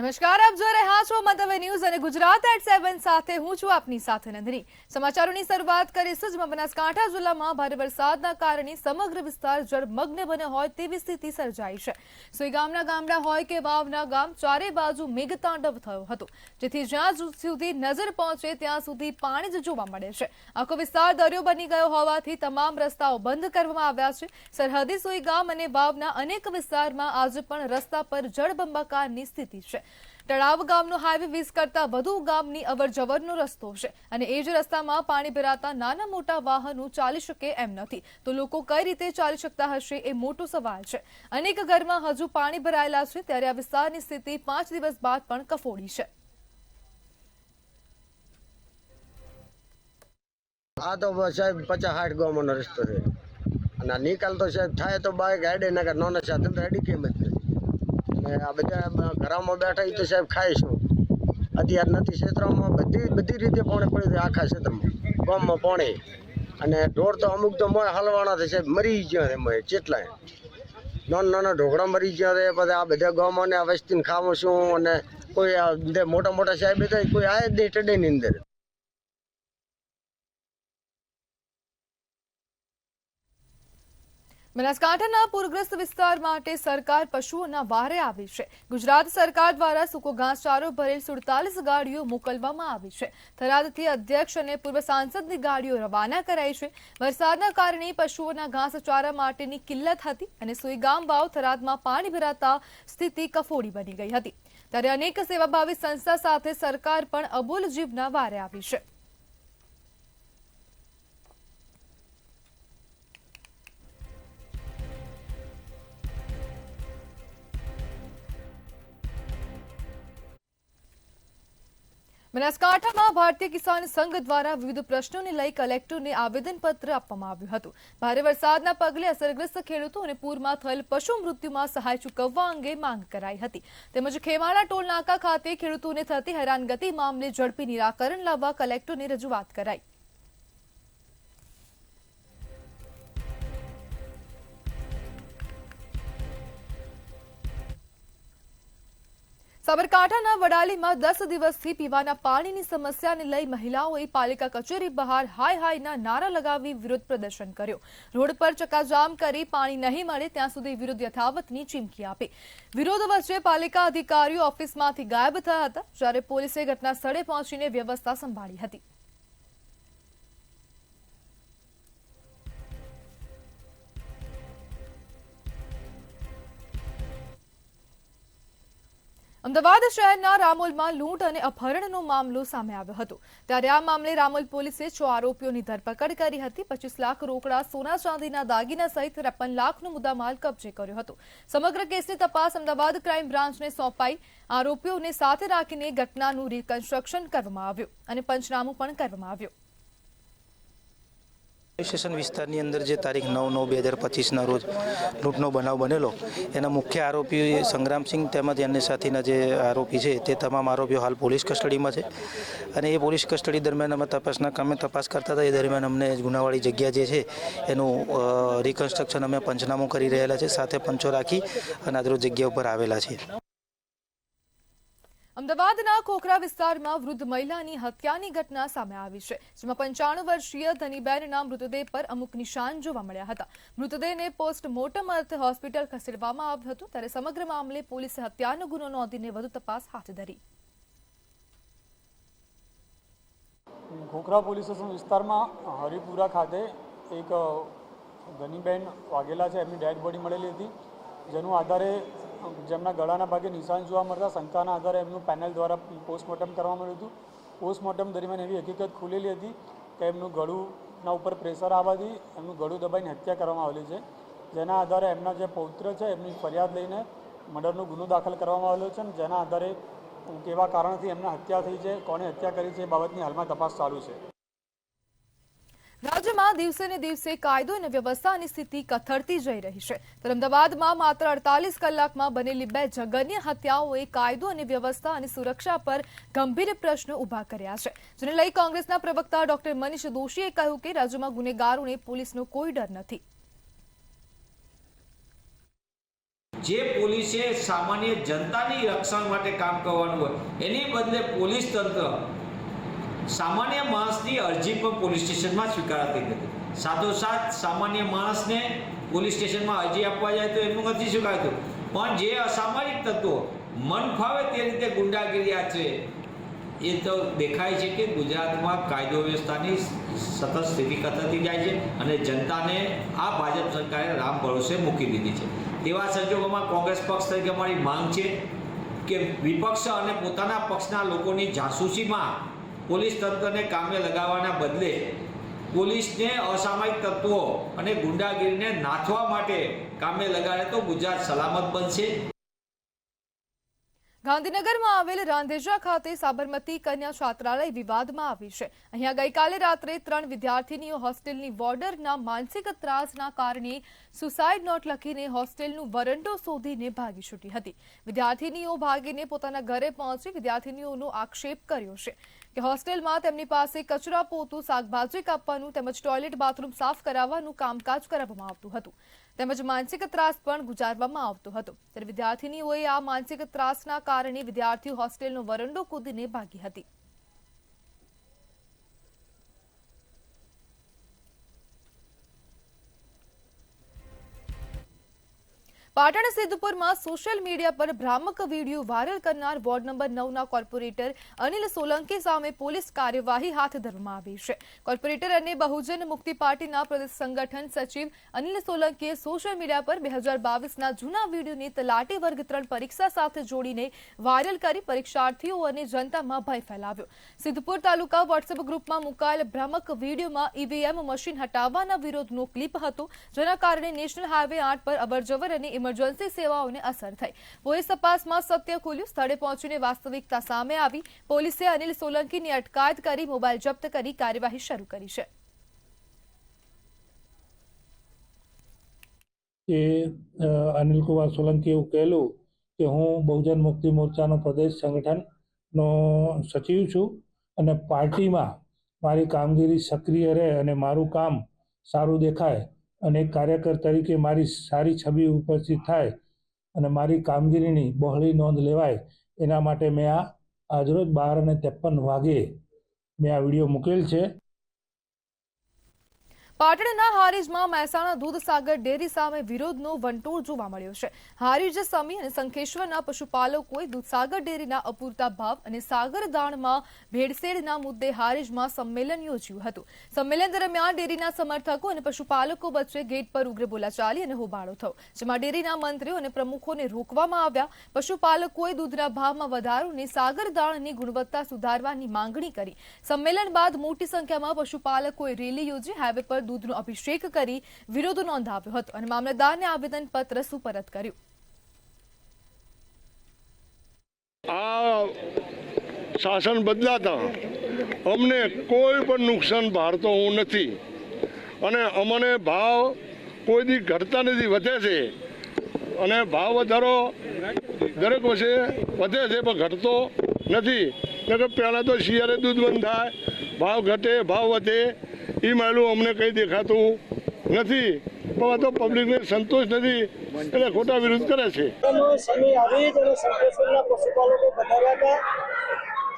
નમસ્કાર, આપ જોઈ રહ્યા છો મંતવ્ય ન્યૂઝ અને ગુજરાત એટ 7 સાથે હું છું આપની સાથે નંદની। સમાચારોની શરૂઆત કરીશું। જેમાં બનાસકાંઠા જિલ્લામાં ભારે વરસાદના કારણે સમગ્ર વિસ્તાર જળમગ્ન બન્યો હોય તેવી સ્થિતિ સર્જાઈ છે। સુઈગામના ગામડા હોય કે વાવના ગામ ચારે બાજુ મેઘતાંડવ થયો હતો, જેથી જ્યાં સુધી નજર પહોંચે ત્યાં સુધી પાણી જ જોવા મળે છે। આખો વિસ્તાર દરિયો બની ગયો હોવાથી તમામ રસ્તાઓ બંધ કરવામાં આવ્યા છે। સરહદી સુઈગામ અને વાવના અનેક વિસ્તારમાં આજે પણ રસ્તા પર જળબંબાકારની સ્થિતિ છે। તળાવ ગામનો હાઈવે 20 કરતા વધુ ગામની અવરજવરનો રસ્તો છે અને એ જ રસ્તામાં પાણી ભરાતા નાના મોટા વાહનો ચાલી શકે એમ નથી, તો લોકો કઈ રીતે ચાલી શકતા હશે એ મોટો સવાલ છે। અનેક ઘરમાં હજુ પાણી ભરાયેલા છે, ત્યારે આ વિસ્તારની સ્થિતિ 5 દિવસ બાદ પણ કફોડી છે। આ તો સાહેબ 50-60 ગામોનો રસ્તો છે અને નિકાલ તો સાહેબ થાય તો બાઈક હેડે નકર નાના સાધન તો હેડી કેમ જ નથી। અને આ બધા ઘરમાં બેઠા એ તો સાહેબ ખાઈશું અત્યારે નથી। ક્ષેત્રમાં બધી રીતે પાણી પડ્યું છે, આખા ક્ષેત્રમાં ગામમાં પાણી અને ઢોર તો અમુક તો મોય હલવાના છે સાહેબ, મરી ગયા એમાં કેટલાય નાના ઢોકળા મરી ગયા છે। પછી આ બધા ગામોને આ વસ્તીને ખાવું શું અને કોઈ મોટા મોટા સાહેબ કોઈ આવે જ નહીં ટડેની અંદર। બનાસકાંઠાના પૂરગ્રસ્ત વિસ્તાર માટે સરકાર પશુઓના વહારે આવી છે। ગુજરાત સરકાર દ્વારા સૂકો ઘાસચારો ભરેલ 47 ગાડીઓ મોકલવામાં આવી છે। થરાદથી અધ્યક્ષ અને પૂર્વ સાંસદની ગાડીઓ રવાના કરાઈ છે। વરસાદના કારણે પશુઓના ઘાસચારા માટેની કિલ્લત હતી અને સુઈગામ વાવ થરાદમાં પાણી ભરાતા સ્થિતિ કફોડી બની ગઈ હતી, ત્યારે અનેક સેવાભાવી સંસ્થા સાથે સરકાર પણ અબોલ જીવના વારે આવી છે। બનાસકાંઠામાં ભારતીય કિસાન સંઘ દ્વારા વિવિધ પ્રશ્નોને લઈ કલેક્ટરને આવેદનપત્ર આપવામાં આવ્યું હતું। ભારે વરસાદના પગલે અસરગ્રસ્ત ખેડૂતો અને પૂરમાં થયેલ પશુ મૃત્યુમાં સહાય ચૂકવવા અંગે માંગ કરાઈ હતી, તેમજ ખેમાણા ટોલ નાકા ખાતે ખેડૂતોને થતી હેરાનગતિ મામલે ઝડપી નિરાકરણ લાવવા કલેક્ટરને રજૂઆત કરાઈ। સાબરકાંઠાના વડાલીમાં 10 દિવસથી પીવાના પાણીની સમસ્યાને લઈ મહિલાઓએ પાલિકા કચેરી બહાર હાય હાયના નારા લગાવી વિરોધ પ્રદર્શન કર્યો। રોડ પર ચક્કાજામ કરી પાણી નહીં મળે ત્યાં સુધી વિરોધ યથાવતની ચીમકી આપી। વિરોધ વચ્ચે પાલિકા અધિકારીઓ ઓફિસમાંથી ગાયબ થયા હતા, જ્યારે પોલીસે ઘટના સ્થળે પહોંચીને વ્યવસ્થા સંભાળી હતી। અમદાવાદ શહેરના રામોલમાં લૂંટ અને અપહરણનો મામલો સામે આવ્યો હતો, ત્યારે આ મામલે રામોલ પોલીસે 6 આરોપીઓની ધરપકડ કરી હતી। 25 લાખ રોકડા, સોના ચાંદીના દાગીના સહિત 53 લાખનો મુદ્દામાલ કબજે કર્યો હતો। સમગ્ર કેસની તપાસ અમદાવાદ ક્રાઇમ બ્રાન્ચને સોંપાઈ। આરોપીઓને સાથે રાખીને ઘટનાનું રિકન્સ્ટ્રક્શન કરવામાં આવ્યું અને પંચનામું પણ કરવામાં આવ્યું। સ્ટેશન વિસ્તારની અંદર જે તારીખ 9/9/2025ના રોજ લૂંટનો બનાવ બનેલો, એના મુખ્ય આરોપી સંગ્રામસિંહ તેમજ એમની સાથેના જે આરોપી છે તે તમામ આરોપીઓ હાલ પોલીસ કસ્ટડીમાં છે અને એ પોલીસ કસ્ટડી દરમિયાન અમે તપાસના કામે તપાસ કરતા હતા। એ દરમિયાન અમને ગુનાવાળી જગ્યા જે છે એનું રિકન્સ્ટ્રક્શન અમે પંચનામું કરી રહેલા છે, સાથે પંચો રાખી અને આજરોજ જગ્યા ઉપર આવેલા છે। અમદાવાદના ખોખરા વિસ્તારમાં વૃદ્ધ મહિલાની હત્યાની ઘટના સામે આવી છે, જેમાં 95 વર્ષીય ધનીબેનના મૃતદેહ પર અમુક નિશાન જોવા મળ્યા હતા। મૃતદેહને પોસ્ટમોર્ટમ અર્થે હોસ્પિટલ ખસેડવામાં આવ્યો હતો, ત્યારે સમગ્ર મામલે પોલીસે હત્યાનો ગુનો નોંધીને વધુ તપાસ હાથ ધરી। ખોખરા પોલીસ સ્ટેશન વિસ્તારમાં હરિપુરા ખાતે એક ધનીબેન વાઘેલા છે, એમની ડેડ બોડી મળેલી હતી, જેનું આધારે જેમના ગળાના ભાગે નિશાન જોવા મળતા શંકાના આધારે એમનું પેનલ દ્વારા પોસ્ટમોર્ટમ કરવામાં આવ્યું હતું। પોસ્ટમોર્ટમ દરમિયાન એવી હકીકત ખુલેલી હતી કે એમનું ગળુના ઉપર પ્રેશર આવવાથી એમનું ગળું દબાઈને હત્યા કરવામાં આવેલી છે, જેના આધારે એમના જે પૌત્ર છે એમની ફરિયાદ લઈને મર્ડરનો ગુનો દાખલ કરવામાં આવેલો છે અને જેના આધારે કેવા કારણથી એમને હત્યા થઈ છે, કોણે હત્યા કરી છે એ બાબતની હાલમાં તપાસ ચાલુ છે। રાજ્યમાં દિવસે ને દિવસે કાયદો અને વ્યવસ્થાની સ્થિતિ કથળતી જઈ રહી છે, ત્યારે અમદાવાદમાં માત્ર 48 કલાકમાં બનેલી 2 જઘન્ય હત્યાઓએ કાયદો અને વ્યવસ્થા અને સુરક્ષા પર ગંભીર પ્રશ્નો ઉભા કર્યા છે, જેને લઈ કોંગ્રેસના પ્રવક્તા ડોક્ટર મનીષ દોશીએ કહ્યું કે રાજ્યમાં ગુનેગારોને પોલીસનો કોઈ ડર નથી। જે પોલીસે સામાન્ય જનતાની રક્ષણ માટે કામ કરવાનું હોય એની બદલે પોલીસ તંત્ર સામાન્ય માણસની અરજી પણ પોલીસ સ્ટેશનમાં સ્વીકારાતી નથી. સાથોસાથ સામાન્ય માણસને પોલીસ સ્ટેશનમાં અરજી આપવા જાય તો એમનું નથી સ્વીકારાતું. પણ જે અસામાજિક તત્વો મન ફાવે તે રીતે ગુંડાગીરી આચરે એ તો દેખાય છે કે ગુજરાતમાં કાયદો વ્યવસ્થાની સતત સ્થિતિ કથળતી જાય છે અને જનતાને આ ભાજપ સરકારે રામ ભરોસે મૂકી દીધી છે. તેવા સંજોગોમાં કોંગ્રેસ પક્ષ તરીકે અમારી માંગ છે કે વિપક્ષ અને પોતાના પક્ષના લોકોની જાસૂસીમાં પોલીસ તંત્રને કામે લગાવવાના બદલે પોલીસને અસામાજિક તત્વો અને ગુંડાગીરીને નાથવા માટે કામે લગાડે તો ગુજરાત સલામત બનશે. ગાંધીનગરમાં આવેલ રાંધેજા ખાતે સાબરમતી કન્યા છાત્રાલય વિવાદમાં આવી છે. અહીંયા ગઈકાલે રાત્રે 3 વિદ્યાર્થીનીઓ હોસ્ટેલની વોર્ડરના માનસિક ત્રાસના કારણે સુસાઇડ નોટ લખીને હોસ્ટેલનું વરંડો શોધીને ભાગી છૂટી હતી. વિદ્યાર્થીનીઓ ભાગીને પોતાના ઘરે પહોંચી વિદ્યાર્થીનીઓનો આક્ષેપ કર્યો છે કે હોસ્ટેલમાં તેમની પાસે કચરા પોતું, શાકભાજી કાપવાનું તેમજ ટોયલેટ બાથરૂમ સાફ કરાવવાનું કામકાજ કરાવવામાં આવતું હતું તેમજ માનસિક ત્રાસ પણ ગુજારવામાં આવતો હતો. ત્યારે વિદ્યાર્થીનીઓએ આ માનસિક ત્રાસના કારણે વિદ્યાર્થીઓ હોસ્ટેલનો વરંડો કૂદીને ભાગી હતી. પાટણ સિદ્ધપુરમાં સોશિયલ મીડિયા પર ભ્રામક વિડીયો વાયરલ કરનાર વોર્ડ નંબર 9ના કોર્પોરેટર અનિલ સોલંકી સામે પોલીસ કાર્યવાહી હાથ ધરવામાં આવી છે. કોર્પોરેટર અને બહુજન મુક્તિ પાર્ટીના પ્રદેશ સંગઠન સચિવ અનિલ સોલંકીએ સોશિયલ મીડિયા પર 2022ના જૂના વિડીયોને તલાટી વર્ગ 3 પરીક્ષા સાથે જોડીને વાયરલ કરી પરીક્ષાર્થીઓ અને જનતામાં ભય ફેલાવ્યો. સિદ્ધપુર તાલુકા વોટ્સએપ ગ્રુપમાં મુકાયેલ ભ્રામક વિડીયોમાં ઈવીએમ મશીન હટાવવાના વિરોધનો ક્લિપ હતો, જેના કારણે નેશનલ હાઈવે 8 પર અવરજવર અને ઇમરજન્સી સેવાઓને અસર થઈ. પોલીસ તપાસમાં સત્ય ખુલ્યું. સ્થળે પહોંચીને વાસ્તવિકતા સામે આવી. પોલીસે અનિલ સોલંકીની અટકાયત કરી મોબાઈલ જપ્ત કરી કાર્યવાહી શરૂ કરી છે. અનિલ કુમાર સોલંકી એવું કહેલું કે હું બહુજન મુક્તિ મોરચાનો પ્રદેશ સંગઠનનો સચિવ છું અને પાર્ટીમાં મારી કામગીરી સક્રિય રહે અને મારું કામ સારું દેખાય અને એક કાર્યકર તરીકે મારી સારી છબી ઉપસ્થિત થાય અને મારી કામગીરીની બહોળી નોંધ લેવાય એના માટે મેં આજરોજ 12:53 વાગે મેં આ વિડીયો મૂકેલ છે. પાટણના હારીજમાં મહેસાણા દૂધસાગર ડેરી સામે વિરોધનો વંટોળ જોવા મળ્યો છે. હારીજ, સમી અને શંખેશ્વરના પશુપાલકોએ દૂધસાગર ડેરીના અપૂરતા ભાવ અને સાગર દાણમાં ભેળસેળના મુદ્દે હારીજમાં સંમેલન યોજ્યું હતું. સંમેલન દરમિયાન ડેરીના સમર્થકો અને પશુપાલકો વચ્ચે ગેટ પર ઉગ્ર બોલાચાલી અને હોબાળો થયો, જેમાં ડેરીના મંત્રીઓ અને પ્રમુખોને રોકવામાં આવ્યા. પશુપાલકોએ દૂધના ભાવમાં વધારો અને સાગર દાણની ગુણવત્તા સુધારવાની માંગણી કરી. સંમેલન બાદ મોટી સંખ્યામાં પશુપાલકોએ રેલી યોજી હાઈવે પર દૂધનો અભિષેક કરી વિરોધ નોંધાવ્યો હતો અને મામલતદારને આવેદનપત્ર સુપરત કર્યું. આ શાસન બદલાતા અમને કોઈ પણ નુકસાન ભારતો હું નથી અને અમને ભાવ કોઈ દી ઘટતા નથી, વધે છે અને ભાવ વધારો દરેક વર્ષે વધે છે પણ ઘટતો નથી. પહેલાં તો શિયાળે દૂધ બંધ થાય, ભાવ ઘટે, ભાવ વધે, એ માયલું અમને કંઈ દેખાતું નથી. પણ તો પબ્લિકને સંતોષ નથી એટલે ખોટા વિરોધ કરે છે.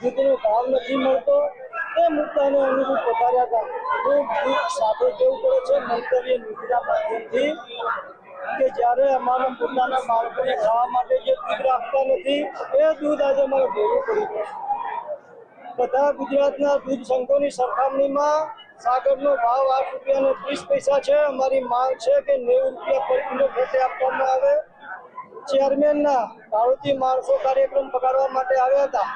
દૂધનો ભાવ નથી મળતો એ મુદ્દાને અનુરૂપ વધાર્યા હતા. સાથે કેવું પડે છે મંતવ્ય નીતિના માધ્યમથી કે જ્યારે અમારા પોતાના બાળકોને ખાવા માટે જે દૂધ રાખતા નથી એ દૂધ આજે અમારે ભેગું પડ્યું છે. બધા ગુજરાતના દૂધ સંઘોની સરખામણીમાં સાગરનો ભાવ 8.30 છે. અમારી માંગ છે કે 90 રૂપિયા પર કિલો ઘટે આપવામાં આવે. ચેરમેનના ભાવથી માણસો કાર્યક્રમ બગાડવા માટે આવ્યા હતા.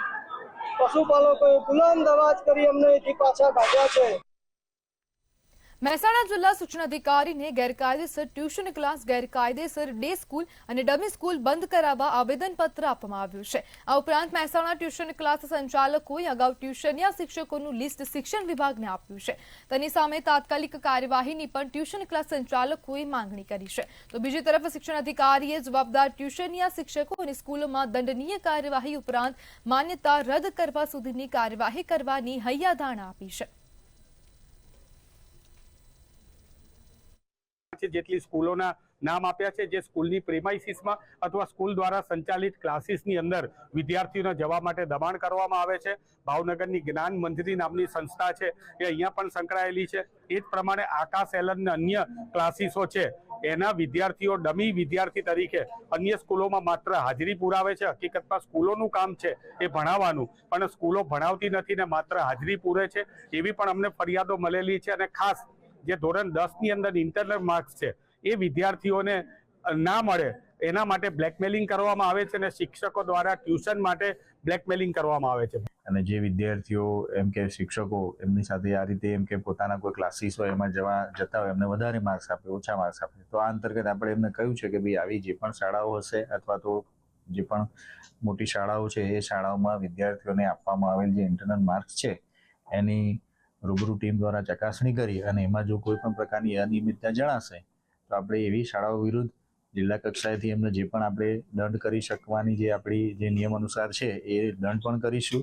પશુપાલકોએ બુલંદ અવાજ કરી અમને એથી પાછા કાઢ્યા છે. મહેસાણા જિલ્લા શિક્ષણાધિકારીને ગેરકાયદેસર ટ્યુશન ક્લાસ, ગેરકાયદેસર ડે સ્કૂલ અને ડમી સ્કૂલ બંધ કરાવવા આવેદનપત્ર આપવામાં આવ્યું છે. આ ઉપરાંત મહેસાણા ટ્યુશન ક્લાસ સંચાલકોએ અગાઉ ટ્યુશનિયા શિક્ષકોનું લિસ્ટ શિક્ષણ વિભાગને આપ્યું છે. તેની સામે તાત્કાલિક કાર્યવાહીની પણ ટ્યુશન ક્લાસ સંચાલકોએ માંગણી કરી છે. તો બીજી તરફ શિક્ષણાધિકારીએ જવાબદાર ટ્યુશનિયા શિક્ષકો અને સ્કૂલોમાં દંડનીય કાર્યવાહી ઉપરાંત માન્યતા રદ કરવા સુધીની કાર્યવાહી કરવાની હૈયાધારણા આપી છે. જેટલી સ્કૂલોના નામ આપ્યા છે, જે સ્કૂલની પ્રેમાઇસીસમાં અથવા સ્કૂલ દ્વારા સંચાલિત ક્લાસીસની અંદર વિદ્યાર્થીઓને જવા માટે દબાણ કરવામાં આવે છે. ભાવનગરની જ્ઞાન મંજરી નામની સંસ્થા છે એ અહીંયા પણ સંકળાયેલી છે. એ જ પ્રમાણે આકાશ એલન અને અન્ય ક્લાસીસો છે એના વિદ્યાર્થીઓ ડમી વિદ્યાર્થી તરીકે અન્ય સ્કૂલોમાં માત્ર હાજરી પુરાવે છે. હકીકતમાં સ્કૂલોનું કામ છે એ ભણાવવાનું, પણ સ્કૂલો ભણાવતી નથી ને માત્ર હાજરી પૂરે છે, એવી પણ અમને ફરિયાદો મળેલી છે. અને ખાસ જે ધોરણ 10ની અંદર ઇન્ટરનલ માર્ક્સ છે એ વિદ્યાર્થીઓને ના મળે એના માટે બ્લેકમેલિંગ કરવામાં આવે છે અને શિક્ષકો દ્વારા ટ્યુશન માટે બ્લેકમેલિંગ કરવામાં આવે છે. અને જે વિદ્યાર્થીઓ એમ કે શિક્ષકો એમની સાથે આ રીતે એમ કે પોતાના કોઈ ક્લાસીસ હોય એમાં જતા હોય એમને વધારે માર્ક્સ આપે, ઓછા માર્ક્સ આપે, તો આ અંતર્ગત આપણે એમને કહ્યું છે કે ભાઈ આવી જે પણ શાળાઓ હશે અથવા તો જે પણ મોટી શાળાઓ છે એ શાળાઓમાં વિદ્યાર્થીઓને આપવામાં આવેલ જે ઇન્ટરનલ માર્ક્સ છે એની રૂબરૂ ટીમ દ્વારા ચકાસણી કરી અને એમાં જો કોઈ પણ પ્રકારની અનિયમિતતા જણાશે તો આપણે એવી શાળાઓ વિરુદ્ધ જિલ્લા કક્ષાએથી એમને જે પણ આપણે દંડ કરી શકવાની જે આપણી જે નિયમ અનુસાર છે એ દંડ પણ કરીશું.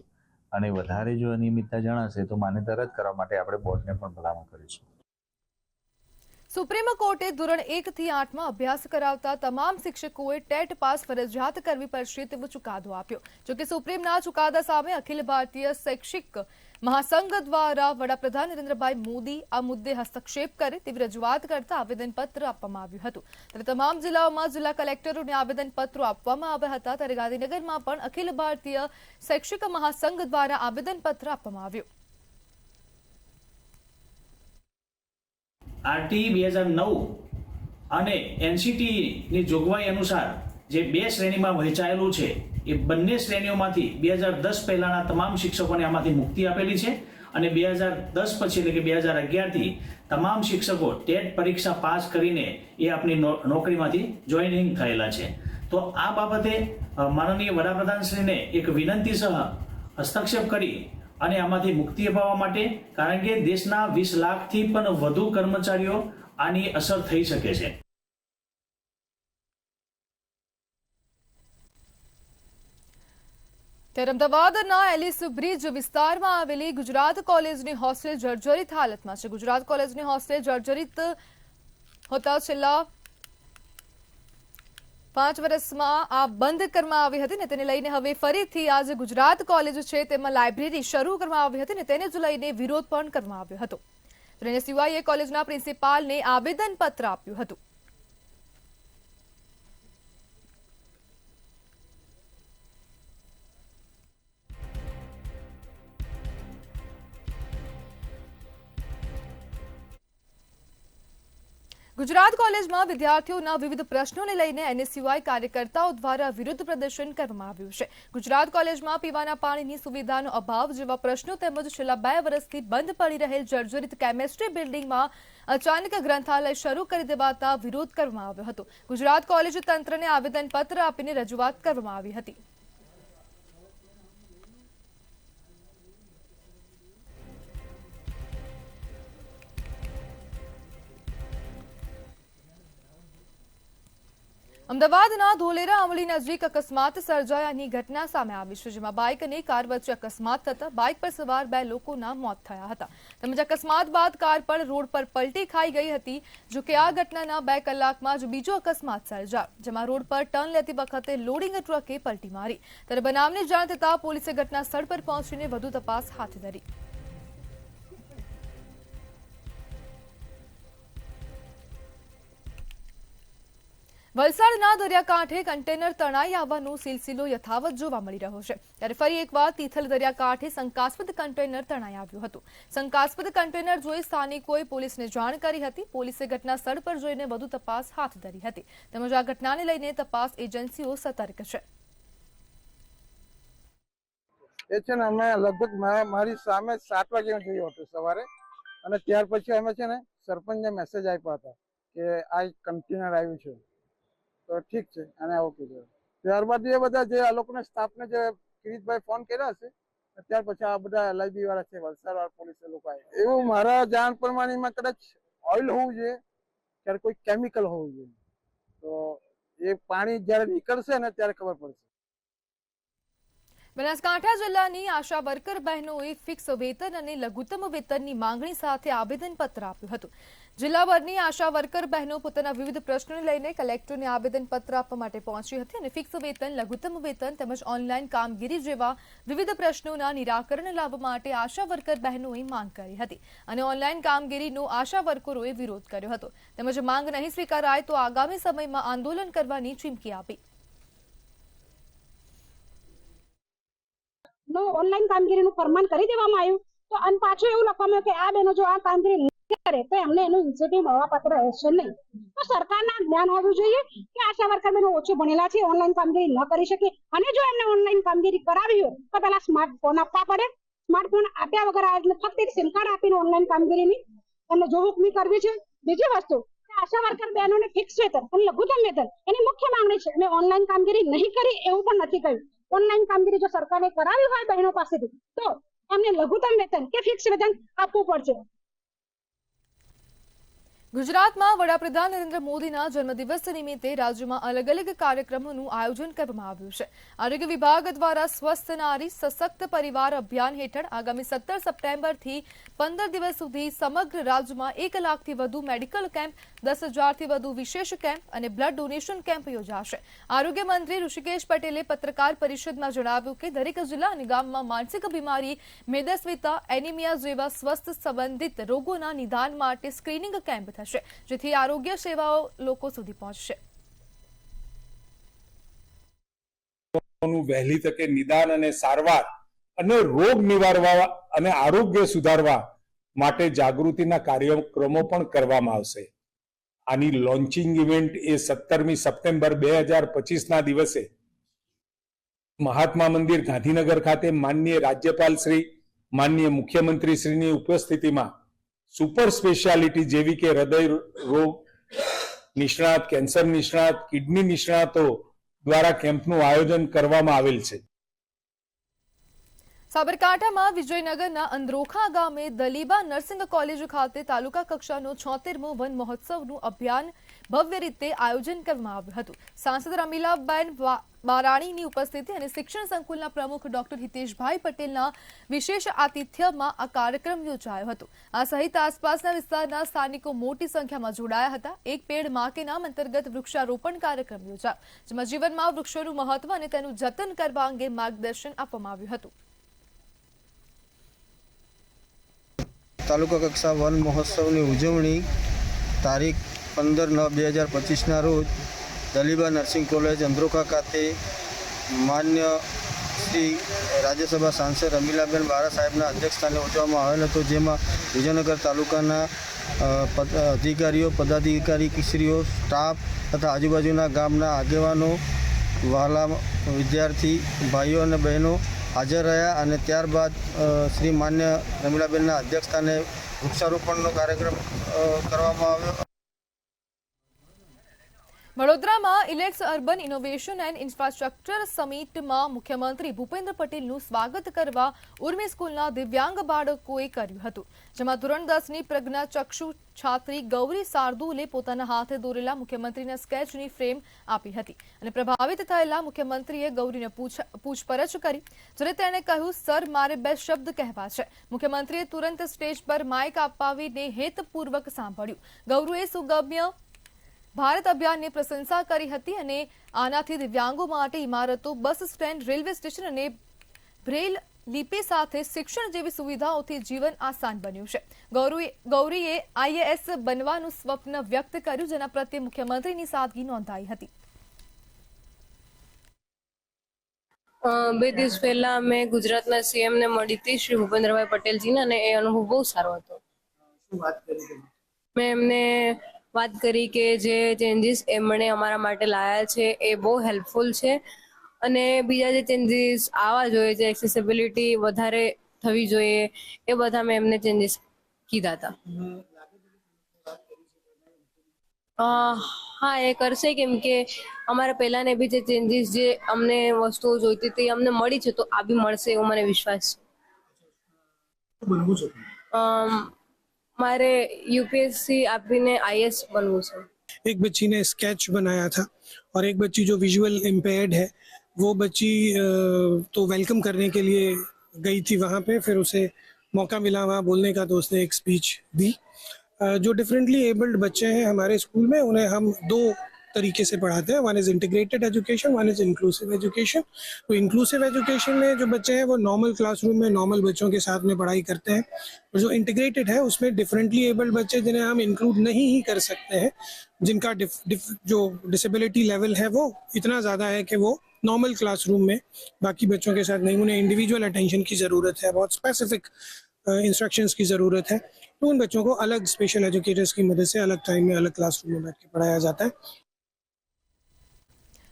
અને વધારે જો અનિયમિતતા જણાશે તો માન્યતા રદ કરવા માટે આપણે બોર્ડને પણ ભલામણ કરીશું. સુપ્રીમ કોર્ટે ધોરણ 1 થી 8માં અભ્યાસ કરાવતા તમામ શિક્ષકોએ ટેટ પાસ ફરજિયાત કરવી પડશે તેવો ચુકાદો આપ્યો. જોકે સુપ્રીમના ચુકાદા સામે અખિલ ભારતીય શૈક્ષિક મહાસંઘ દ્વારા વડાપ્રધાન નરેન્દ્રભાઈ મોદી આ મુદ્દે હસ્તક્ષેપ કરે તેવી રજૂઆત કરતા આવેદનપત્ર આપવામાં આવ્યું હતું. ત્યારે તમામ જિલ્લાઓમાં જિલ્લા કલેક્ટરોને આવેદનપત્રો આપવામાં આવ્યા હતા. ત્યારે ગાંધીનગરમાં પણ અખિલ ભારતીય શૈક્ષિક મહાસંઘ દ્વારા આવેદનપત્ર આપવામાં આવ્યું. આરટી 2009 અને એનસીટીની જોગવાઈ અનુસાર જે 2 શ્રેણીમાં વહેંચાયેલું છે એ બંને શ્રેણીઓમાંથી 2010 પહેલાના તમામ શિક્ષકોને આમાંથી મુક્તિ આપેલી છે અને 2010 પછી એટલે કે 2011થી તમામ શિક્ષકો ટેટ પરીક્ષા પાસ કરીને એ આપણી નોકરીમાંથી જોઈનિંગ થયેલા છે. તો આ બાબતે માનનીય વડાપ્રધાનશ્રીને એક વિનંતી સહ હસ્તક્ષેપ કરી અને આમાંથી મુક્તિ અપાવવા માટે, કારણ કે દેશના 20 લાખથી પણ વધુ કર્મચારીઓ આની અસર થઈ શકે છે. ત્યારે અમદાવાદના એલિસ બ્રિજ વિસ્તારમાં આવેલી ગુજરાત કોલેજની હોસ્ટેલ જર્જરિત હાલતમાં છે. ગુજરાત કોલેજની હોસ્ટેલ જર્જરિત હોતા છેલ્લા 5 વર્ષમાં આ બંધ કરવામાં આવી હતી ને તેને લઈને હવે ફરીથી આ જે ગુજરાત કોલેજ છે તેમાં લાઇબ્રેરી શરૂ કરવામાં આવી હતી ને તેને જ લઈને વિરોધ પણ કરવામાં આવ્યો હતો. એનએસયુઆઈએ કોલેજના પ્રિન્સિપાલને આવેદનપત્ર આપ્યું હતું. ગુજરાત કોલેજમાં વિદ્યાર્થીઓના વિવિધ પ્રશ્નોને લઈને એનએસયુઆઈ કાર્યકર્તાઓ દ્વારા વિરોધ પ્રદર્શન કરવામાં આવ્યું છે. ગુજરાત કોલેજમાં પીવાના પાણીની સુવિધાનો અભાવ જેવા પ્રશ્નો તેમજ છેલ્લા 2 વર્ષથી બંધ પડી રહેલ જર્જરિત કેમેસ્ટ્રી બિલ્ડિંગમાં અચાનક ગ્રંથાલય શરૂ કરી દેવાતા વિરોધ કરવામાં આવ્યો હતો. ગુજરાત કોલેજ તંત્રને આવેદનપત્ર આપીને રજૂઆત કરવામાં આવી હતી. અમદાવાદના ધોલેરા અમલી નજીક અકસ્માત સર્જાયાની ઘટના સામે આવી છે, જેમાં બાઇક અને કાર વચ્ચે અકસ્માત થતા બાઇક પર સવાર 2 લોકોના મોત થયા હતા તેમજ અકસ્માત બાદ કાર પણ રોડ પર પલટી ખાઈ ગઈ હતી. જોકે આ ઘટનાના 2 કલાકમાં જ બીજો અકસ્માત સર્જાયો, જેમાં રોડ પર ટર્ન લેતી વખતે લોડિંગ ટ્રકે પલટી મારી. ત્યારે બનાવની જાણ થતાં પોલીસે ઘટના સ્થળ પર પહોંચીને વધુ તપાસ હાથ ધરી. વલસાડના દરિયાકાંઠે કન્ટેનર તણાઈ આવવાનો સિલસિલો યથાવત જોવા મળી રહ્યો છે. ત્યારે ફરી એકવાર તિથલ દરિયાકાંઠે શંકાસ્પદ કન્ટેનર તણાઈ આવ્યું હતું. શંકાસ્પદ કન્ટેનર જોઈ સ્થાનિકોએ પોલીસને જાણ કરી હતી. પોલીસે ઘટના સ્થળ પર જોઈને વધુ તપાસ હાથ ધરી હતી તેમજ આ ઘટનાને લઈને તપાસ એજન્સીઓ સતર્ક છે. એ છે ને અમે લગભગ મારી સામે 7 વાગે જોયું હતું સવારે, અને ત્યાર પછી અમે છે ને સરપંચને મેસેજ આપ્યા હતા કે આ કન્ટેનર આવ્યું છે, તો ઠીક છે અને આવું કીધું. ત્યારબાદ એ બધા જે આ લોકોને સ્ટાફને જે કિરીટભાઈ ફોન કર્યા હશે, ત્યાર પછી આ બધા એલઆઈબી વાળા છે, વલસાડ વાળા પોલીસ લોકો આવ્યા. એવું મારા જાણ પ્રમાણેમાં કદાચ ઓઇલ હોવું જોઈએ, ત્યારે કોઈ કેમિકલ હોવું જોઈએ. તો એ પાણી જ્યારે નીકળશે ને ત્યારે ખબર પડશે. બનાસકાંઠા જિલ્લાની આશા વર્કર બહેનોએ ફિક્સ વેતન અને લઘુત્તમ વેતનની માંગણી સાથે આવેદનપત્ર આપ્યું હતું. જિલ્લાભરની આશા વર્કર બહેનો પોતાના વિવિધ પ્રશ્નોને લઈને કલેક્ટરને આવેદનપત્ર આપવા માટે પહોંચી હતી અને ફિક્સ વેતન, લઘુત્તમ વેતન તેમજ ઓનલાઈન કામગીરી જેવા વિવિધ પ્રશ્નોના નિરાકરણ લાવવા માટે આશા વર્કર બહેનોએ માંગ કરી હતી અને ઓનલાઈન કામગીરીનો આશા વર્કરોએ વિરોધ કર્યો હતો તેમજ માંગ નહીં સ્વીકારાય તો આગામી સમયમાં આંદોલન કરવાની ચીમકી આપી. ઓનલાઈન કામગીરીનું ફરમાન કરી દેવામાં આવ્યું તો અને પાછું એવું લખવામાં આવ્યું કે આ બહેનો જો આ કામગીરી નહીં કરે તો એમને એનું ઇન્સેન્ટિવ મળવાપાત્ર રહેશે નહીં. તો સરકારના જ્ઞાન હોવું જોઈએ કે આશા વર્કર બહેનો ઓછું ભણેલા છે, ઓનલાઈન કામગીરી ન કરી શકે અને જો એમને ઓનલાઈન કામગીરી કરાવી હોય તો પહેલા સ્માર્ટફોન આપવા પડે. સ્માર્ટફોન આપ્યા વગર એટલે ફક્ત એક સિમ કાર્ડ આપીને ઓનલાઈન કામગીરીની એમને જોહુકમી કરવી છે. બીજી વસ્તુ આશા વર્કર બહેનોને ફિક્સ વેતન અને લઘુત્તમ વેતન એની મુખ્ય માંગણી છે. મેં ઓનલાઈન કામગીરી નહીં કરી એવું પણ નથી કહ્યું. ઓનલાઈન કામગીરી જો સરકારે કરાવી હોય બહેનો પાસેથી તો એમને લઘુત્તમ વેતન કે ફિક્સ વેતન આપવું પડશે. ગુજરાતમાં વડાપ્રધાન નરેન્દ્ર મોદીના જન્મદિવસ નિમિત્તે રાજ્યમાં અલગ અલગ કાર્યક્રમોનું આયોજન કરવામાં આવ્યું છે. આરોગ્ય વિભાગ દ્વારા સ્વસ્થ નારી સશક્ત પરિવાર અભિયાન હેઠળ આગામી 17 સપ્ટેમ્બરથી 15 દિવસ સુધી સમગ્ર રાજ્યમાં 1 લાખથી વધુ મેડિકલ કેમ્પ, 10,000થી વધુ વિશેષ કેમ્પ અને બ્લડ ડોનેશન કેમ્પ યોજાશે. આરોગ્ય મંત્રી ઋષિકેશ પટેલે પત્રકાર પરિષદમાં જણાવ્યું કે દરેક જિલ્લા અને ગામમાં માનસિક બીમારી, મેદસ્વીતા, એનિમિયા જેવા સ્વસ્થ સંબંધિત રોગોના નિદાન માટે સ્ક્રીનિંગ કેમ્પ થશે જેથી આરોગ્ય સેવાઓ લોકો સુધી પહોંચશે. વહેલી તકે નિદાન અને સારવાર અને રોગ નિવારવા અને આરોગ્ય સુધારવા માટે જાગૃતિના કાર્યક્રમો પણ કરવામાં આવશે. આની લોન્ચિંગ ઇવેન્ટ એ 17મી સપ્ટેમ્બર 2025 ના દિવસે મહાત્મા મંદિર ગાંધીનગર ખાતે માનનીય રાજ્યપાલ શ્રી, માનનીય મુખ્યમંત્રી શ્રીની ઉપસ્થિતિમાં સુપર સ્પેશિયાલિટી જેવી કે હૃદય રોગ નિષ્ણાત, કેન્સર નિષ્ણાત, કિડની નિષ્ણાતો દ્વારા કેમ્પનું આયોજન કરવામાં આવેલ છે. સાબરકાંઠામાં વિજયનગરના અંદ્રોખા ગામે દલીબા નર્સિંગ કોલેજ ખાતે તાલુકા કક્ષાનો 76મો વન મહોત્સવનું અભિયાન ભવ્ય રીતે આયોજન કરવામાં આવ્યું હતું. સાંસદ રમીલાબેન બારાણીની ઉપસ્થિતિ અને શિક્ષણ સંકુલના પ્રમુખ ડોક્ટર હિતેશભાઈ પટેલના વિશેષ આતિથ્યમાં આ કાર્યક્રમ યોજાયો હતો. આ સહિત આસપાસના વિસ્તારના સ્થાનિકો મોટી સંખ્યામાં જોડાયા હતા. એક પેડ માં કે નામ અંતર્ગત વૃક્ષારોપણ કાર્યક્રમ યોજાયો જેમાં જીવનમાં વૃક્ષોનું મહત્વ અને તેનું જતન કરવા અંગે માર્ગદર્શન આપવામાં આવ્યું હતું. તાલુકા કક્ષા વન મહોત્સવની ઉજવણી તારીખ 15/9/2025ના રોજ દલીબા નર્સિંગ કોલેજ અંદ્રોખા ખાતે માન્ય શ્રી રાજ્યસભા સાંસદ રમીલાબેન બારા સાહેબના અધ્યક્ષસ્થાને ઉજવવામાં આવેલ હતો, જેમાં વિજયનગર તાલુકાના અધિકારીઓ, પદાધિકારીશ્રીઓ, સ્ટાફ તથા આજુબાજુના ગામના આગેવાનો, વહાલા વિદ્યાર્થી ભાઈઓ અને બહેનો હાજર રહ્યા અને ત્યારબાદ શ્રી માન્ય રમીલાબેનના અધ્યક્ષસ્થાને વૃક્ષારોપણનો કાર્યક્રમ કરવામાં આવ્યો. વડોદરામાં ઇલેટ્સ અર્બન ઇનોવેશન એન્ડ ઇન્ફ્રાસ્ટ્રક્ચર સમિટમાં મુખ્યમંત્રી ભૂપેન્દ્ર પટેલનું સ્વાગત કરવા ઉર્મી સ્કૂલના દિવ્યાંગ બાળકોએ કર્યું હતું, જેમાં ધોરણ 10ની પ્રજ્ઞાચક્ષુ છાત્રી ગૌરી શાર્દુલે પોતાના હાથે દોરેલા મુખ્યમંત્રીના સ્કેચની ફ્રેમ આપી હતી અને પ્રભાવિત થયેલા મુખ્યમંત્રીએ ગૌરીને પૂછપરછ કરી, જ્યારે તેણે કહ્યું, સર, મારે 2 શબ્દ કહેવા છે. મુખ્યમંત્રીએ તુરંત સ્ટેજ પર માઇક અપાવીને હેતપૂર્વક સાંભળ્યું. ગૌરીએ સુગમ્ય ભારત અભિયાનની પ્રશંસા કરી હતી અને આનાથી દિવ્યાંગો માટે ઇમારતો, બસ સ્ટેન્ડ, રેલવે સ્ટેશન અને બ્રેલ લિપિ સાથે શિક્ષણ જેવી સુવિધાઓથી જીવન આસાન બન્યું છે. ગૌરીએ IAS બનવાનું સ્વપ્ન વ્યક્ત કર્યું, જેના પ્રત્યે મુખ્યમંત્રીની સાદગી નોંધાઈ હતી. 2 દિવસ પહેલા મેં ગુજરાતના CM ને મળી હતી, શ્રી ભૂપેન્દ્રભાઈ પટેલજીને, અને એ અનુભવ બહુ સારો હતો. મેં એમને વાત કરી કે જે ચેન્જીસ એમણે અમારા માટે લાયા છે એ બહુ હેલ્પફુલ છે અને બીજા જે ચેન્જીસ આવવા જોઈએ છે, એક્સેસિબિલિટી વધારે થવી જોઈએ, એ બધા મેં એમને ચેન્જીસ કીધા હતા. હા, એ કરશે, કેમ કે અમારા પહેલાને બી જે ચેન્જીસ, જે અમને વસ્તુઓ જોઈતી હતી અમને મળી છે, તો આ બી મળશે એવો મને વિશ્વાસ છે. मारे यूपीएससी आपने IAS बनવું છે. एक बच्ची ने स्केच बनाया था और एक बच्ची जो विजुअल इम्पेयर्ड है वो बच्ची तो वेलकम करने के लिए गई थी वहाँ पे, फिर उसे मौका मिला वहाँ बोलने का तो उसने एक स्पीच दी। जो डिफरेंटली एबल्ड बच्चे हैं हमारे स्कूल में, उन्हें हम दो तरीके से पढ़ाते हैं। One is integrated education, one is inclusive education. तो इंक्लूसिव एजुकेशन में जो बच्चे हैं वो नॉर्मल क्लासरूम में नॉर्मल बच्चों के साथ में पढ़ाई करते हैं, और जो इंटीग्रेटेड है उसमें डिफरेंटली एबल्ड बच्चे जिन्हें हम इंक्लूड नहीं ही कर सकते हैं, जिनका जो डिसेबिलिटी लेवल है वो इतना ज़्यादा है कि वो नॉर्मल क्लासरूम में बाकी बच्चों के साथ नहीं, उन्हें इंडिविजुअल अटेंशन की ज़रूरत है, बहुत स्पेसिफिक इंस्ट्रक्शंस की ज़रूरत है। तो उन बच्चों को अलग स्पेशल एजुकेटर्स की मदद से अलग टाइम में अलग क्लासरूम में बैठ के पढ़ाया जाता है।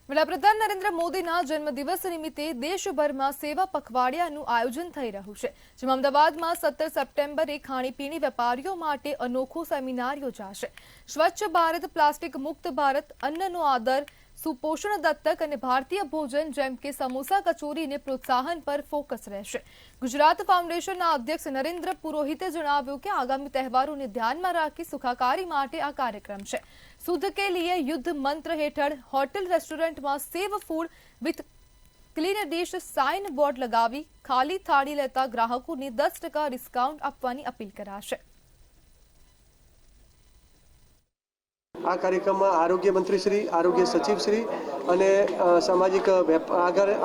વડાપ્રધાન નરેન્દ્ર મોદીના જન્મદિવસ નિમિત્તે દેશભરમાં સેવા પખવાડિયાનું આયોજન થઈ રહ્યું છે, જેમાં અમદાવાદમાં 17 સપ્ટેમ્બરે ખાણીપીણી વેપારીઓ માટે અનોખો સેમિનાર યોજાશે। સ્વચ્છ ભારત, પ્લાસ્ટિક મુક્ત ભારત, અન્નનો આદર, સુપોષણ દત્તક અને ભારતીય ભોજન જેમ કે સમોસા કચોરીને પ્રોત્સાહન પર ફોકસ રહેશે। ગુજરાત ફાઉન્ડેશનના અધ્યક્ષ નરેન્દ્ર પુરોહિતે જણાવ્યું કે આગામી તહેવારોને ધ્યાનમાં રાખી સુખાકારી માટે આ કાર્યક્રમ છે। શુદ્ધ કે લીએ યુદ્ધ મંત્ર હેઠળ હોટેલ રેસ્ટોરન્ટમાં save food with clean dish sign board લગાવી ખાલી થાળી લેતા ગ્રાહકોને 10% ડિસ્કાઉન્ટ આપવાની અપીલ કરાશે। આ કાર્યક્રમમાં આરોગ્ય મંત્રીશ્રી, આરોગ્ય સચિવશ્રી અને સામાજિક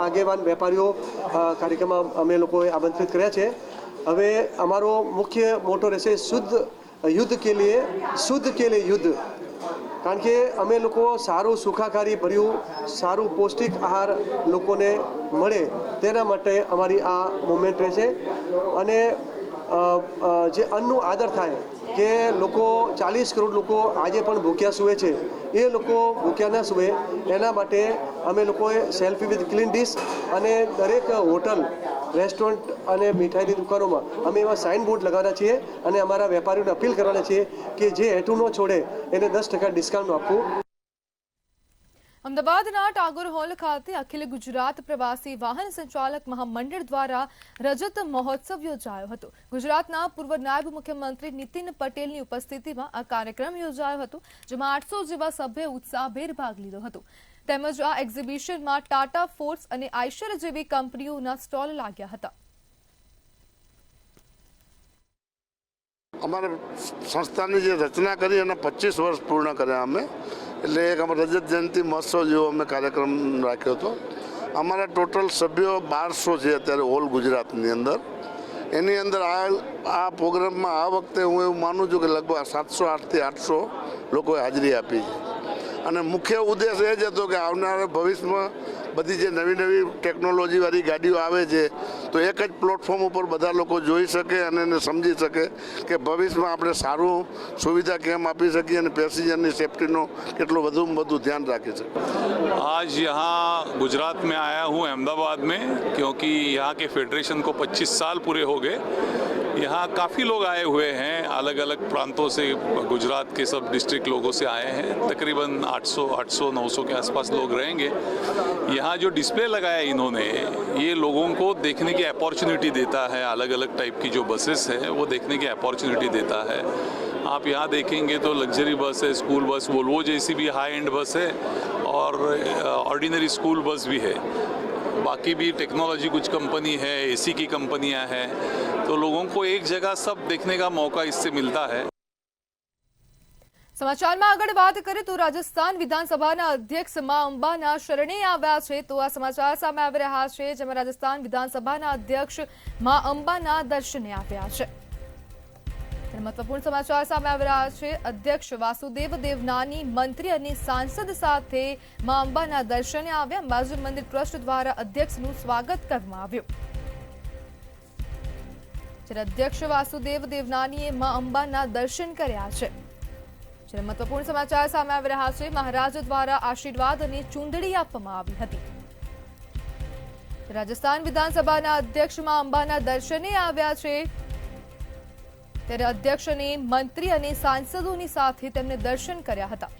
આગેવાન વેપારીઓ કાર્યક્રમમાં અમે લોકોએ આમંત્રિત કર્યા છે। હવે અમારો મુખ્ય મોટો રહેશે શુદ્ધ કે લીએ યુદ્ધ, કારણ કે અમે લોકો સારું સુખાકારી ભર્યું સારું પૌષ્ટિક આહાર લોકોને મળે તેના માટે અમારી આ મુવમેન્ટ રહેશે। અને જે અન્નનો આદર થાય કે લોકો 40 કરોડ લોકો આજે પણ ભૂખ્યા સૂવે છે, એ લોકો ભૂખ્યા ન સૂવે એના માટે અમે લોકોએ સેલ્ફી વિથ ક્લીન ડિશ અને દરેક હોટલ, રેસ્ટોરન્ટ અને મીઠાઈની દુકાનોમાં અમે એવા સાઇન બોર્ડ લગાવવાના છીએ અને અમારા વેપારીઓને અપીલ કરવાના છીએ કે જે હેઠું ન છોડે એને 10% ડિસ્કાઉન્ટ આપવું। અમદાવાદના ટાગોર હોલ ખાતે અખિલ ગુજરાત પ્રવાસી વાહન સંચાલક મહામંડળ દ્વારા રજત મહોત્સવ યોજાયો હતો। ગુજરાતના પૂર્વ નાયબ મુખ્યમંત્રી નીતિન પટેલની ઉપસ્થિતિમાં આ કાર્યક્રમ યોજાયો હતો, જેમાં 800 જેવા સભ્યોએ ઉત્સાહભેર ભાગ લીધો હતો। તેમજ આ એક્ઝિબિશનમાં ટાટા, ફોર્સ અને આઈશર જેવી કંપનીઓના સ્ટોલ લાગ્યા હતા। અમારે સંસ્થાની જે રચના કરી અને 25 વર્ષ પૂર્ણ કર્યા અમે, એટલે એક અમે રજત જયંતિ મહોત્સવ જેવો અમે કાર્યક્રમ રાખ્યો હતો। અમારા ટોટલ સભ્યો 1200 છે અત્યારે ઓલ ગુજરાતની અંદર। એની અંદર આ પ્રોગ્રામમાં આ વખતે હું એવું માનું છું કે લગભગ 708 થી 800 લોકોએ હાજરી આપી છે। અને મુખ્ય ઉદ્દેશ એ જ હતો કે આવનારા ભવિષ્યમાં બધી જે નવી નવી ટેકનોલોજીવાળી ગાડીઓ આવે છે તો એક જ પ્લેટફોર્મ ઉપર બધા લોકો જોઈ શકે અને એને સમજી શકે કે ભવિષ્યમાં આપણે સારું સુવિધા કેમ આપી શકીએ અને પેસેન્જરની સેફ્ટીનો કેટલો વધુમાં વધુ ધ્યાન રાખી શકીએ। आज यहाँ गुजरात में आया हूँ अहमदाबाद में, क्योंकि यहाँ के फेडरेशन को 25 साल पूरे हो गए। यहाँ काफ़ी लोग आए हुए हैं, अलग अलग प्रांतों से, गुजरात के सब डिस्ट्रिक्ट लोगों से आए हैं। तकरीबन 800-900 के आसपास लोग रहेंगे। यहाँ जो डिस्प्ले लगाया इन्होंने, ये लोगों को देखने की अपॉर्चुनिटी देता है। अलग अलग टाइप की जो बसेस है वो देखने की अपॉर्चुनिटी देता है। आप यहाँ देखेंगे तो लग्जरी बस है, स्कूल बस, वोल्वो जैसी भी हाई एंड बस है और ऑर्डिनरी स्कूल बस भी है। बाकी भी टेक्नोलॉजी कुछ कंपनी है, एसी की कंपनियां हैं, तो लोगों को एक जगह सब देखने का मौका इससे मिलता है। સમાચારમાં આગળ વાત કરીએ તો રાજસ્થાન વિધાનસભાના અધ્યક્ષ મા અંબાના શરણે આવ્યા છે। તો આ સમાચાર સામે આવી રહ્યા છે, જેમાં રાજસ્થાન વિધાનસભાના અધ્યક્ષ મા અંબાના દર્શને આવ્યા છે। મહત્વપૂર્ણ સમાચાર સામે આવી રહ્યા છે। અધ્યક્ષ વાસુદેવ દેવનાની મંત્રી અને સાંસદ સાથે મા અંબાના દર્શને આવ્યા। અંબાજી મંદિર ટ્રસ્ટ દ્વારા અધ્યક્ષનું સ્વાગત કરવામાં આવ્યું। જ્યારે અધ્યક્ષ વાસુદેવ દેવનાનીએ મા અંબાના દર્શન કર્યા છે। જ્યારે મહત્વપૂર્ણ સમાચાર સામે આવી રહ્યા છે। મહારાજ દ્વારા આશીર્વાદ અને ચૂંદડી આપવામાં આવી હતી। રાજસ્થાન વિધાનસભાના અધ્યક્ષ મા અંબાના દર્શને આવ્યા છે, ત્યારે અધ્યક્ષને મંત્રી અને સાંસદોની સાથે તેમને દર્શન કર્યા હતા।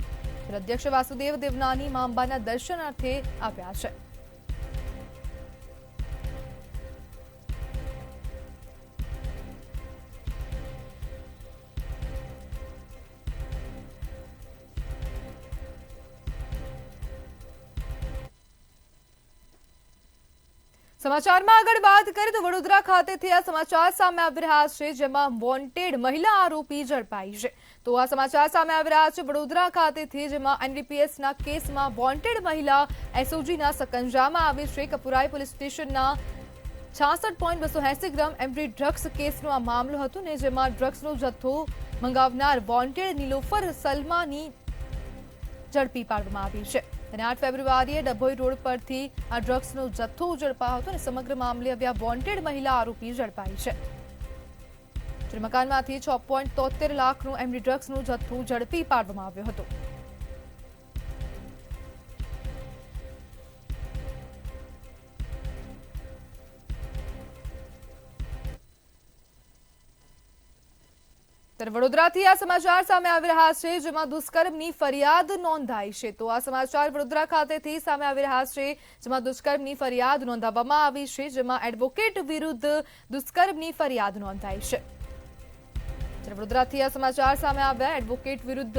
અધ્યક્ષ વાસુદેવ દેવનાની મા અંબાના દર્શનાર્થે આવ્યા છે। સમાચારમાં આગળ વાત કરીએ તો વડોદરા ખાતેથી આ સમાચાર સામે આવી રહ્યા છે, જેમાં વોન્ટેડ મહિલા આરોપી ઝડપાઈ છે. તો આ સમાચાર સામે આવી રહ્યા છે વડોદરા ખાતેથી, જેમાં એનડીપીએસના કેસમાં વોન્ટેડ મહિલા એસઓજીના સકંજામાં આવી છે. કપુરાઈ પોલીસ સ્ટેશનના 66.280 ગ્રામ એમડી ડ્રગ્સ કેસનો આ મામલો હતો ને જેમાં ડ્રગ્સનો જથ્થો મંગાવનાર વોન્ટેડ નીલોફર સલમાની ઝડપી પાડવામાં આવી છે. અને 8 ફેબ્રુઆરીએ ડભોઈ રોડ પરથી આ ડ્રગ્સનો જથ્થો ઝડપાયો હતો અને સમગ્ર મામલે હવે આ વોન્ટેડ મહિલા આરોપી ઝડપાઈ છે. મકાનમાંથી 6.73 લાખનું એમડી ડ્રગ્સનો જથ્થો ઝડપી પાડવામાં આવ્યો હતો. વડોદરાથી આ સમાચાર સામે આવી રહ્યા છે, જેમાં દુષ્કર્મની ફરિયાદ નોંધાઈ છે. તો આ સમાચાર વડોદરા ખાતેથી સામે આવી રહ્યા છે, જેમાં દુષ્કર્મની ફરિયાદ નોંધાવવામાં આવી છે, જેમાં એડવોકેટ વિરુદ્ધ દુષ્કર્મની ફરિયાદ નોંધાઈ છે. વડોદરાથી આ સમાચાર સામે આવ્યા, એડવોકેટ વિરુદ્ધ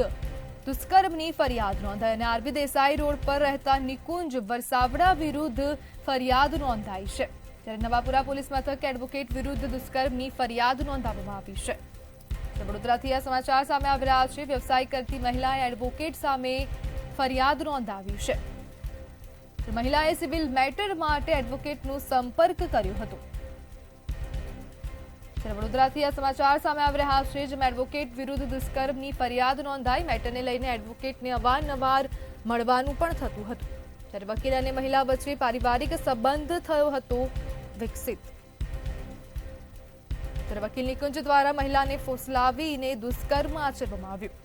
દુષ્કર્મની ફરિયાદ નોંધાઈ અને આરબી દેસાઈ રોડ પર રહેતા નિકુંજ વરસાવડા વિરુદ્ધ ફરિયાદ નોંધાઈ છે. ત્યારે નવાપુરા પોલીસ મથકે એડવોકેટ વિરુદ્ધ દુષ્કર્મની ફરિયાદ નોંધાવવામાં આવી છે. વડોદરાથી આ સમાચાર સામે આવી રહ્યા છે, વ્યવસાય કરતી મહિલાએ એડવોકેટ સામે ફરિયાદ નોંધાવી છે. મહિલાએ સિવિલ મેટર માટે એડવોકેટનો સંપર્ક કર્યો હતો. વડોદરાથી આ સમાચાર સામે આવી રહ્યા છે, જેમાં એડવોકેટ વિરુદ્ધ દુષ્કર્મની ફરિયાદ નોંધાઈ. મેટરને લઈને એડવોકેટને અવારનવાર મળવાનું પણ થતું હતું. ત્યારે વકીલ અને મહિલા વચ્ચે પારિવારિક સંબંધ થયો હતો વિકસિત. ત્યારે વકીલ નિકુંજ દ્વારા મહિલાને ફોસલાવીને દુષ્કર્મ આચરવામાં આવ્યું.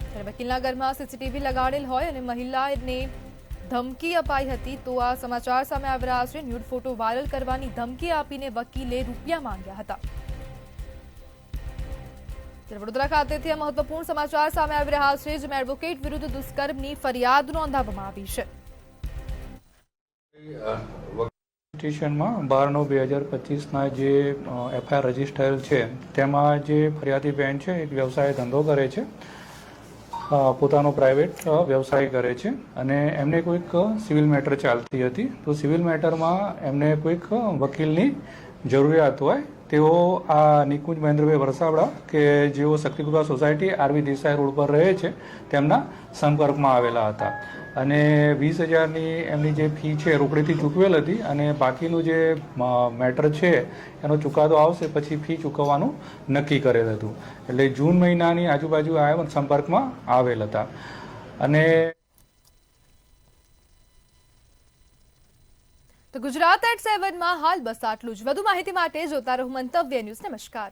ત્યારે વકીલના ઘરમાં સીસીટીવી લગાડેલ હોય અને મહિલાને ધમકી અપાઈ હતી. તો આ સમાચાર સામે આવી રહ્યા છે, ન્યૂડ ફોટો વાયરલ કરવાની ધમકી આપીને વકીલે રૂપિયા માંગ્યા હતા. ત્યારે વડોદરા ખાતેથી આ મહત્વપૂર્ણ સમાચાર સામે આવી રહ્યા છે, જેમાં એડવોકેટ વિરુદ્ધ દુષ્કર્મની ફરિયાદ નોંધાવવામાં આવી છે. સ્ટેશનમાં 12/9/2025ના જે એફઆઈઆર રજીસ્ટર છે તેમાં જે ફરિયાદી બેન છે એક વ્યવસાય ધંધો કરે છે, પોતાનો પ્રાઇવેટ વ્યવસાય કરે છે અને એમને કોઈક સિવિલ મેટર ચાલતી હતી. તો સિવિલ મેટરમાં એમને કોઈક વકીલની જરૂરિયાત હોય તેઓ આ નિકુંજ મહેન્દ્રભાઈ વરસાવડા કે જેઓ Shaktipura society RV Desai road પર રહે છે તેમના સંપર્કમાં આવેલા હતા અને 20,000ની એમની જે ફી છે રોકડીથી ચૂકવેલ હતી અને બાકીનું જે મેટર છે એનો ચુકાદો આવશે પછી ફી ચૂકવવાનું નક્કી કરેલ હતું. એટલે જૂન મહિનાની આજુબાજુ આ સંપર્કમાં આવેલ હતા અને તો ગુજરાત@7માં હાલ બસ આટલું જ. વધુ માહિતી માટે જોતા રહો મંતવ્ય ન્યૂઝ. નમસ્કાર.